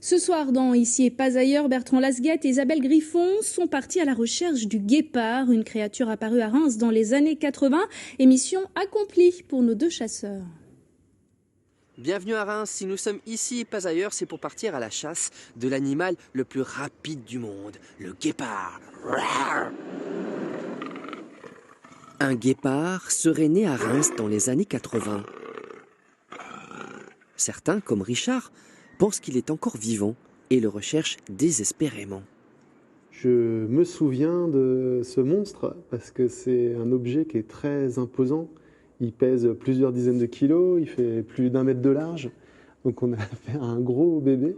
Ce soir, dans Ici et pas ailleurs, Bertrand Lasguette et Isabelle Griffon sont partis à la recherche du guépard, une créature apparue à Reims dans les années 80. Émission accomplie pour nos deux chasseurs. Bienvenue à Reims, si nous sommes ici et pas ailleurs, c'est pour partir à la chasse de l'animal le plus rapide du monde, le guépard. Un guépard serait né à Reims dans les années 80. Certains, comme Richard, pensent qu'il est encore vivant et le recherchent désespérément. Je me souviens de ce monstre parce que c'est un objet qui est très imposant. Il pèse plusieurs dizaines de kilos, il fait plus d'1 mètre de large, donc on a affaire à un gros bébé.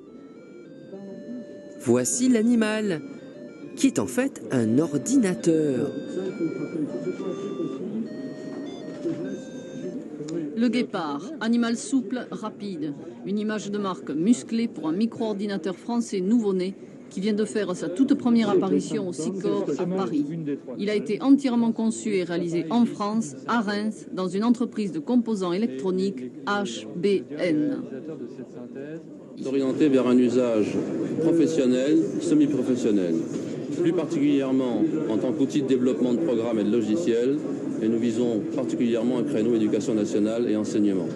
Voici l'animal, qui est en fait un ordinateur. Le guépard, animal souple, rapide. Une image de marque musclée pour un micro-ordinateur français nouveau-né qui vient de faire sa toute première apparition au SICOR à Paris. Il a été entièrement conçu et réalisé en France, à Reims, dans une entreprise de composants électroniques, HBN. Orienté vers un usage professionnel, semi-professionnel. Plus particulièrement en tant qu'outil de développement de programmes et de logiciels, et nous visons particulièrement un créneau éducation nationale et enseignement.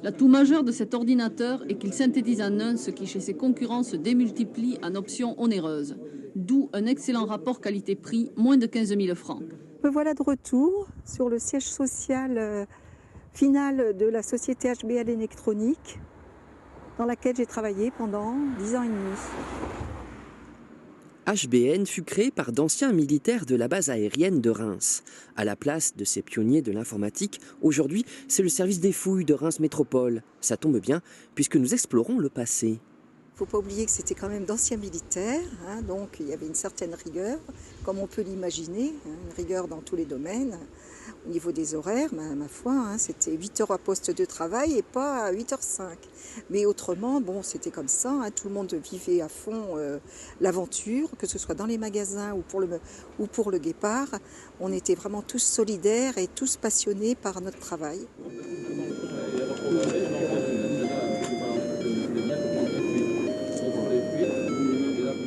L'atout majeur de cet ordinateur est qu'il synthétise en un ce qui chez ses concurrents se démultiplie en options onéreuses. D'où un excellent rapport qualité-prix, moins de 15 000 francs. Me voilà de retour sur le siège social final de la société HBL Électronique, dans laquelle j'ai travaillé pendant 10 ans et demi. HBN fut créé par d'anciens militaires de la base aérienne de Reims. À la place de ces pionniers de l'informatique, aujourd'hui, c'est le service des fouilles de Reims Métropole. Ça tombe bien, puisque nous explorons le passé. Il ne faut pas oublier que c'était quand même d'anciens militaires, donc il y avait une certaine rigueur, comme on peut l'imaginer, une rigueur dans tous les domaines. Au niveau des horaires, ma foi, c'était 8 heures à poste de travail et pas à 8h05. Mais autrement, bon, c'était comme ça, tout le monde vivait à fond l'aventure, que ce soit dans les magasins ou pour le guépard. On était vraiment tous solidaires et tous passionnés par notre travail.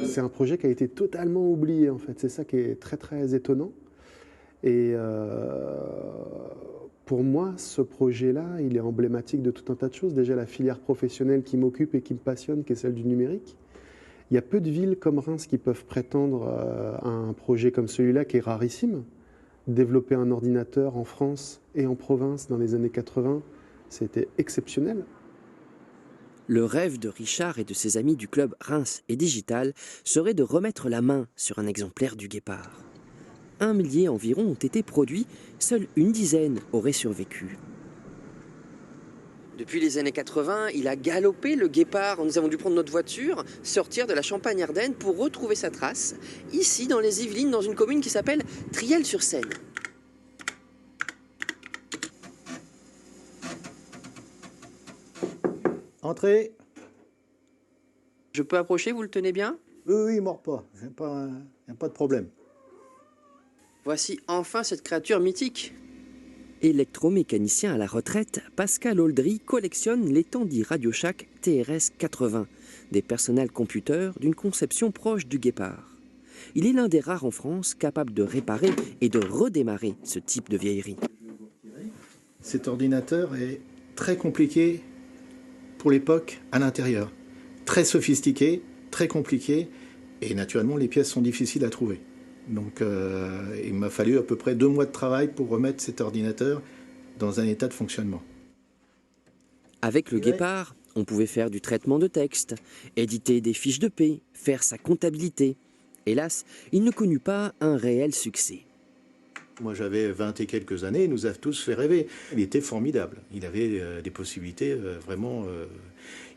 C'est un projet qui a été totalement oublié en fait, c'est ça qui est très très étonnant. Et pour moi, ce projet-là, il est emblématique de tout un tas de choses. Déjà, la filière professionnelle qui m'occupe et qui me passionne, qui est celle du numérique. Il y a peu de villes comme Reims qui peuvent prétendre à un projet comme celui-là, qui est rarissime. Développer un ordinateur en France et en province dans les années 80, c'était exceptionnel. Le rêve de Richard et de ses amis du club Reims et Digital serait de remettre la main sur un exemplaire du guépard. 1 millier environ ont été produits, seule une dizaine auraient survécu. Depuis les années 80, il a galopé le guépard. Nous avons dû prendre notre voiture, sortir de la Champagne-Ardenne pour retrouver sa trace, ici dans les Yvelines, dans une commune qui s'appelle Triel-sur-Seine. Entrez. Je peux approcher, vous le tenez bien? Oui, il mord pas. Il n'y a pas de problème. Voici enfin cette créature mythique. Électromécanicien à la retraite, Pascal Oldry collectionne les Tandy RadioShack TRS 80, des personnels computers d'une conception proche du guépard. Il est l'un des rares en France capables de réparer et de redémarrer ce type de vieillerie. Cet ordinateur est très compliqué pour l'époque à l'intérieur. Très sophistiqué, très compliqué, et naturellement les pièces sont difficiles à trouver. Donc il m'a fallu à peu près 2 mois de travail pour remettre cet ordinateur dans un état de fonctionnement. Avec le guépard, on pouvait faire du traitement de texte, éditer des fiches de paie, faire sa comptabilité. Hélas, il ne connut pas un réel succès. Moi j'avais 20 et quelques années, il nous a tous fait rêver. Il était formidable, il avait des possibilités vraiment...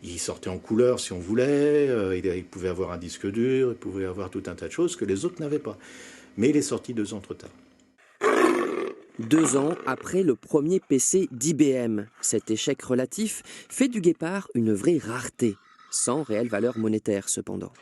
il sortait en couleur si on voulait, il pouvait avoir un disque dur, il pouvait avoir tout un tas de choses que les autres n'avaient pas. Mais il est sorti 2 ans trop tard. 2 ans après le premier PC d'IBM, cet échec relatif fait du guépard une vraie rareté, sans réelle valeur monétaire cependant.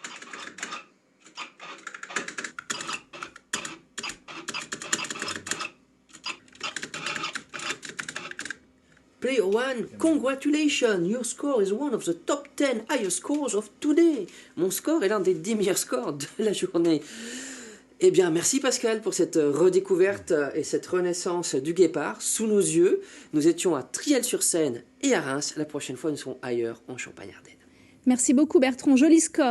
Player One, congratulations, your score is one of the top 10 highest scores of today. Mon score est l'un des 10 meilleurs scores de la journée. Eh bien, merci Pascal pour cette redécouverte et cette renaissance du guépard sous nos yeux. Nous étions à Triel-sur-Seine et à Reims. La prochaine fois, nous serons ailleurs, en Champagne-Ardenne. Merci beaucoup Bertrand, joli score.